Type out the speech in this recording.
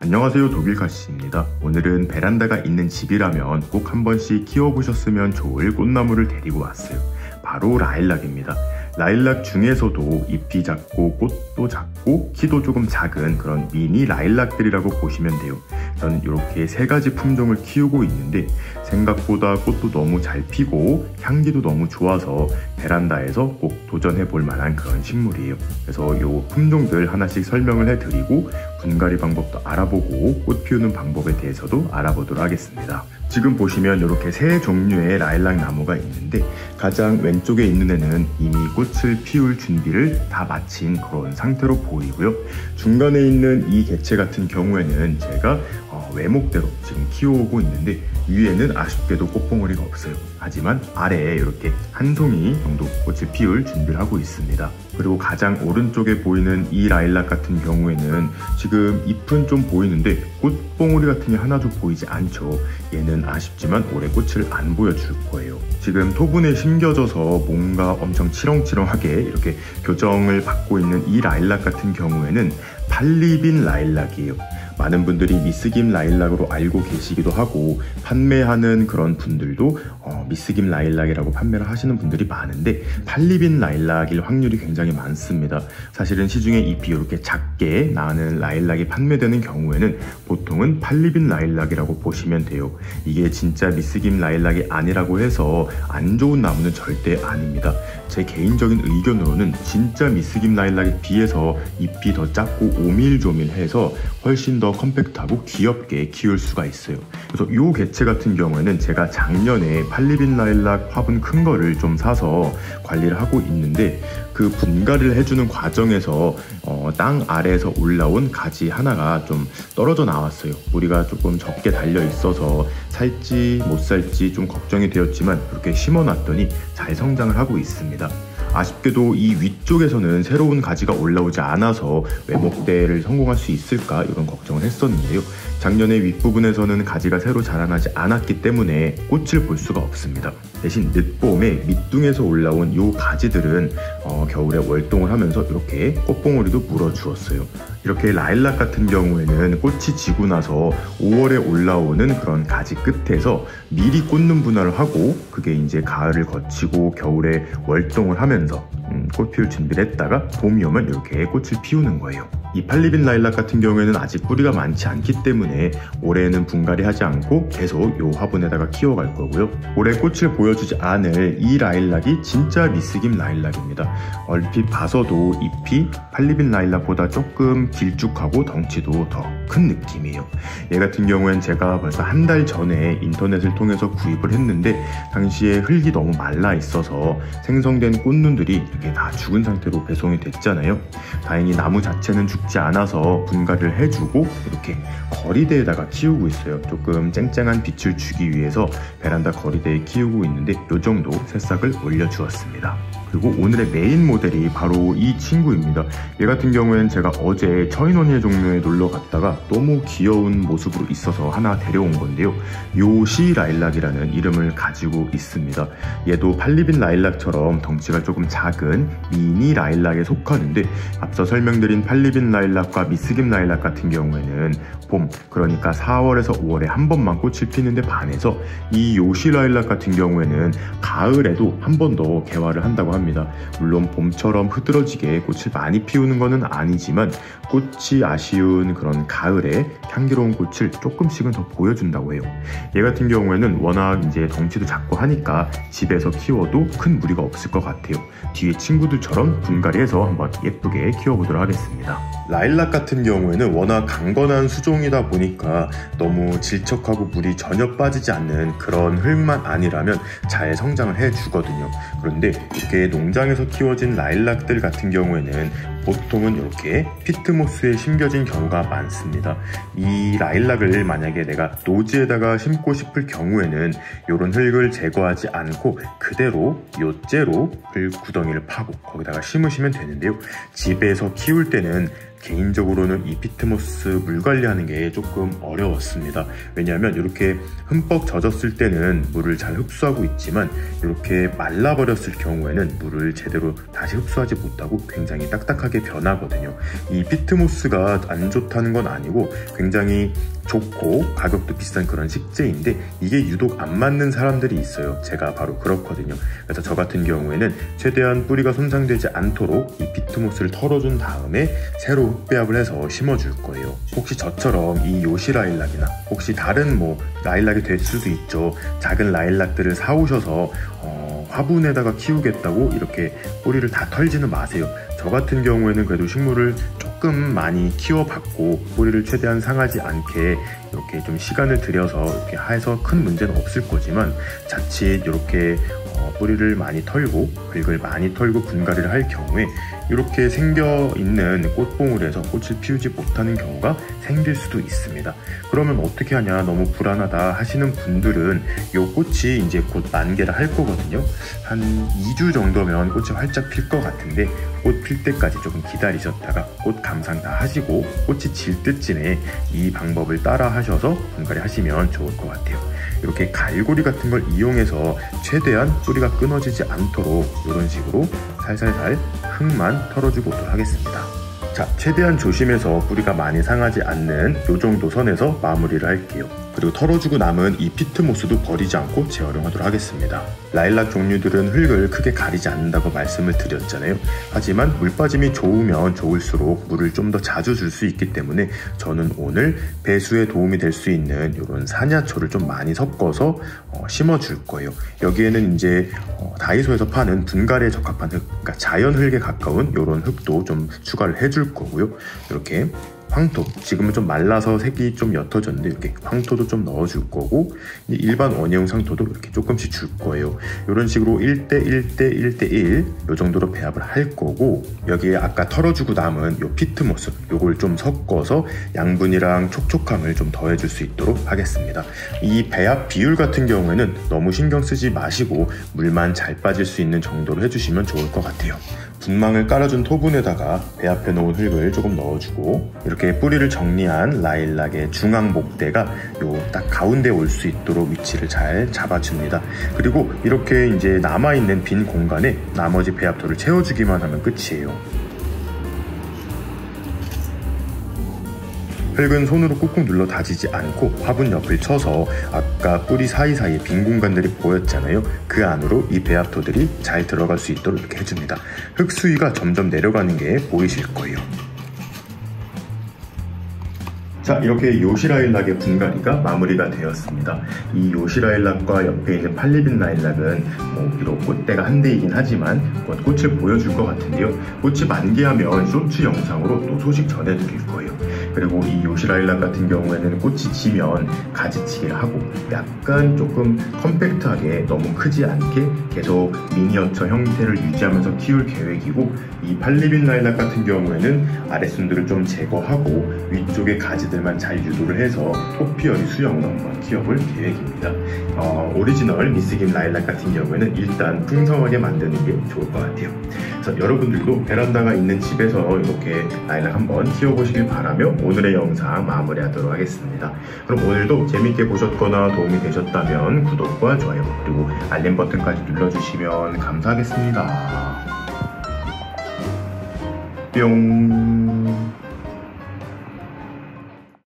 안녕하세요, 독일카씨입니다. 오늘은 베란다가 있는 집이라면 꼭 한 번씩 키워보셨으면 좋을 꽃나무를 데리고 왔어요. 바로 라일락입니다. 라일락 중에서도 잎이 작고 꽃도 작고 키도 조금 작은 그런 미니 라일락들이라고 보시면 돼요. 저는 이렇게 세 가지 품종을 키우고 있는데 생각보다 꽃도 너무 잘 피고 향기도 너무 좋아서 베란다에서 꼭 도전해 볼 만한 그런 식물이에요. 그래서 이 품종들 하나씩 설명을 해드리고 분갈이 방법도 알아보고 꽃 피우는 방법에 대해서도 알아보도록 하겠습니다. 지금 보시면 이렇게 세 종류의 라일락 나무가 있는데 가장 왼쪽에 있는 애는 이미 꽃을 피울 준비를 다 마친 그런 상태로 보이고요. 중간에 있는 이 개체 같은 경우에는 제가 외목대로 지금 키워오고 있는데 위에는 아쉽게도 꽃봉오리가 없어요. 하지만 아래에 이렇게 한 송이 정도 꽃을 피울 준비를 하고 있습니다. 그리고 가장 오른쪽에 보이는 이 라일락 같은 경우에는 지금 잎은 좀 보이는데 꽃봉오리 같은 게 하나도 보이지 않죠. 얘는 아쉽지만 올해 꽃을 안 보여줄 거예요. 지금 토분에 심겨져서 뭔가 엄청 치렁치렁하게 이렇게 교정을 받고 있는 이 라일락 같은 경우에는 팔리빈 라일락이에요. 많은 분들이 미스김 라일락으로 알고 계시기도 하고 판매하는 그런 분들도 미스김 라일락이라고 판매를 하시는 분들이 많은데 팔리빈 라일락일 확률이 굉장히 많습니다. 사실은 시중에 잎이 이렇게 작게 나는 라일락이 판매되는 경우에는 보통은 팔리빈 라일락이라고 보시면 돼요. 이게 진짜 미스김 라일락이 아니라고 해서 안 좋은 나무는 절대 아닙니다. 제 개인적인 의견으로는 진짜 미스김 라일락에 비해서 잎이 더 작고 오밀조밀해서 훨씬 더 컴팩트하고 귀엽게 키울 수가 있어요. 그래서 이 개체 같은 경우에는 제가 작년에 팔리빈 라일락 화분 큰 거를 좀 사서 관리를 하고 있는데 그 분갈이를 해주는 과정에서 땅 아래에서 올라온 가지 하나가 좀 떨어져 나왔어요. 뿌리가 조금 적게 달려 있어서 살지 못 살지 좀 걱정이 되었지만 이렇게 심어놨더니 잘 성장을 하고 있습니다. 아쉽게도 이 위쪽에서는 새로운 가지가 올라오지 않아서 외목대를 성공할 수 있을까 이런 걱정을 했었는데요. 작년에 윗부분에서는 가지가 새로 자라나지 않았기 때문에 꽃을 볼 수가 없습니다. 대신 늦봄에 밑둥에서 올라온 이 가지들은 겨울에 월동을 하면서 이렇게 꽃봉오리도 물어주었어요. 이렇게 라일락 같은 경우에는 꽃이 지고 나서 5월에 올라오는 그런 가지 끝에서 미리 꽂는 분할을 하고 그게 이제 가을을 거치고 겨울에 월동을 하면서 꽃 피울 준비를 했다가 봄이 오면 이렇게 꽃을 피우는 거예요. 이 팔리빈 라일락 같은 경우에는 아직 뿌리가 많지 않기 때문에 올해는 분갈이 하지 않고 계속 이 화분에다가 키워갈 거고요. 올해 꽃을 보여주지 않을 이 라일락이 진짜 미스김 라일락입니다. 얼핏 봐서도 잎이 팔리빈 라일락보다 조금 길쭉하고 덩치도 더 큰 느낌이에요. 얘 같은 경우엔 제가 벌써 한 달 전에 인터넷을 통해서 구입을 했는데 당시에 흙이 너무 말라 있어서 생성된 꽃눈들이 이렇게 다 죽은 상태로 배송이 됐잖아요. 다행히 나무 자체는 죽지 않아서 분갈이를 해주고 이렇게 거리대에다가 키우고 있어요. 조금 쨍쨍한 빛을 주기 위해서 베란다 거리대에 키우고 있는데 이 정도 새싹을 올려주었습니다. 그리고 오늘의 메인 모델이 바로 이 친구입니다. 얘 같은 경우에는 제가 어제 처인원예 종묘에 놀러 갔다가 너무 귀여운 모습으로 있어서 하나 데려온 건데요. 요시 라일락이라는 이름을 가지고 있습니다. 얘도 팔리빈 라일락처럼 덩치가 조금 작은 미니 라일락에 속하는데 앞서 설명드린 팔리빈 라일락과 미스김 라일락 같은 경우에는 봄, 그러니까 4월에서 5월에 한 번만 꽃을 피는데 반해서 이 요시 라일락 같은 경우에는 가을에도 한 번 더 개화를 한다고 합니다. 물론 봄처럼 흐드러지게 꽃을 많이 피우는 것은 아니지만 꽃이 아쉬운 그런 가을에 향기로운 꽃을 조금씩은 더 보여준다고 해요. 얘 같은 경우에는 워낙 이제 덩치도 작고 하니까 집에서 키워도 큰 무리가 없을 것 같아요. 뒤에 친구들처럼 분갈이해서 한번 예쁘게 키워보도록 하겠습니다. 라일락 같은 경우에는 워낙 강건한 수종이다 보니까 너무 질척하고 물이 전혀 빠지지 않는 그런 흙만 아니라면 잘 성장을 해주거든요. 그런데 이렇게 농장에서 키워진 라일락들 같은 경우에는 보통은 이렇게 피트모스에 심겨진 경우가 많습니다. 이 라일락을 만약에 내가 노지에다가 심고 싶을 경우에는 이런 흙을 제거하지 않고 그대로 요째로 흙 구덩이를 파고 거기다가 심으시면 되는데요. 집에서 키울 때는 개인적으로는 이 피트모스 물 관리하는 게 조금 어려웠습니다. 왜냐하면 이렇게 흠뻑 젖었을 때는 물을 잘 흡수하고 있지만 이렇게 말라버렸을 경우에는 물을 제대로 다시 흡수하지 못하고 굉장히 딱딱하게 변하거든요. 이 피트모스가 안 좋다는 건 아니고 굉장히 좋고 가격도 비싼 그런 식재인데 이게 유독 안 맞는 사람들이 있어요. 제가 바로 그렇거든요. 그래서 저 같은 경우에는 최대한 뿌리가 손상되지 않도록 이 피트모스를 털어준 다음에 새로 흙배합을 해서 심어줄 거예요. 혹시 저처럼 이 요시 라일락이나 혹시 다른 라일락이 될 수도 있죠. 작은 라일락들을 사오셔서 화분에다가 키우겠다고 이렇게 뿌리를 다 털지는 마세요. 저 같은 경우에는 그래도 식물을 조금 많이 키워봤고 뿌리를 최대한 상하지 않게 이렇게 좀 시간을 들여서 이렇게 해서 큰 문제는 없을 거지만 자칫 이렇게 뿌리를 많이 털고 흙을 많이 털고 분갈이를 할 경우에 이렇게 생겨있는 꽃봉울에서 꽃을 피우지 못하는 경우가 생길 수도 있습니다. 그러면 어떻게 하냐, 너무 불안하다 하시는 분들은 이 꽃이 이제 곧 만개를 할 거거든요. 한 2주 정도면 꽃이 활짝 필 것 같은데 꽃 필 때까지 조금 기다리셨다가 꽃 감상 다 하시고 꽃이 질 때쯤에 이 방법을 따라 하셔서 분갈이 하시면 좋을 것 같아요. 이렇게 갈고리 같은 걸 이용해서 최대한 뿌리가 끊어지지 않도록 이런 식으로 살살살 흙만 털어주고 오도록 하겠습니다. 자, 최대한 조심해서 뿌리가 많이 상하지 않는 이 정도 선에서 마무리를 할게요. 그리고 털어주고 남은 이 피트모스도 버리지 않고 재활용하도록 하겠습니다. 라일락 종류들은 흙을 크게 가리지 않는다고 말씀을 드렸잖아요. 하지만 물 빠짐이 좋으면 좋을수록 물을 좀 더 자주 줄 수 있기 때문에 저는 오늘 배수에 도움이 될 수 있는 이런 산야초를 좀 많이 섞어서 심어줄 거예요. 여기에는 이제 다이소에서 파는 분갈이에 적합한 흙, 그러니까 자연 흙에 가까운 이런 흙도 좀 추가를 해줄 거고요. 이렇게 황토, 지금은 좀 말라서 색이 좀 옅어졌는데 이렇게 황토도 좀 넣어줄 거고 일반 원예용 상토도 이렇게 조금씩 줄 거예요. 이런 식으로 1대1 대 1대1 이 정도로 배합을 할 거고 여기에 아까 털어주고 남은 요 피트모스 요걸 좀 섞어서 양분이랑 촉촉함을 좀 더해줄 수 있도록 하겠습니다. 이 배합 비율 같은 경우에는 너무 신경 쓰지 마시고 물만 잘 빠질 수 있는 정도로 해주시면 좋을 것 같아요. 분망을 깔아준 토분에다가 배합해 놓은 흙을 조금 넣어주고 이렇게 뿌리를 정리한 라일락의 중앙 목대가 요 딱 가운데 올 수 있도록 위치를 잘 잡아줍니다. 그리고 이렇게 이제 남아있는 빈 공간에 나머지 배합토를 채워주기만 하면 끝이에요. 흙은 손으로 꾹꾹 눌러 다지지 않고 화분 옆을 쳐서 아까 뿌리 사이사이에 빈 공간들이 보였잖아요. 그 안으로 이 배합토들이 잘 들어갈 수 있도록 이렇게 해줍니다. 흙 수위가 점점 내려가는 게 보이실 거예요. 자, 이렇게 요시라일락의 분갈이가 마무리가 되었습니다. 이 요시라일락과 옆에 있는 팔리빈 라일락은 비록 꽃대가 한 대이긴 하지만 곧 꽃을 보여줄 것 같은데요. 꽃이 만개하면 쇼츠 영상으로 또 소식 전해드릴 거예요. 그리고 이 요시라일락 같은 경우에는 꽃이 지면 가지치기를 하고 약간 조금 컴팩트하게 너무 크지 않게 계속 미니어처 형태를 유지하면서 키울 계획이고 이 팔리빈 라일락 같은 경우에는 아랫순들을 좀 제거하고 위쪽에 가지들만 잘 유도를 해서 토피어리 수영으로 한번 키워볼 계획입니다. 오리지널 미스김 라일락 같은 경우에는 일단 풍성하게 만드는 게 좋을 것 같아요. 그래서 여러분들도 베란다가 있는 집에서 이렇게 라일락 한번 키워보시길 바라며 오늘의 영상 마무리하도록 하겠습니다. 그럼 오늘도 재밌게 보셨거나 도움이 되셨다면 구독과 좋아요 그리고 알림 버튼까지 눌러주시면 감사하겠습니다. 뿅.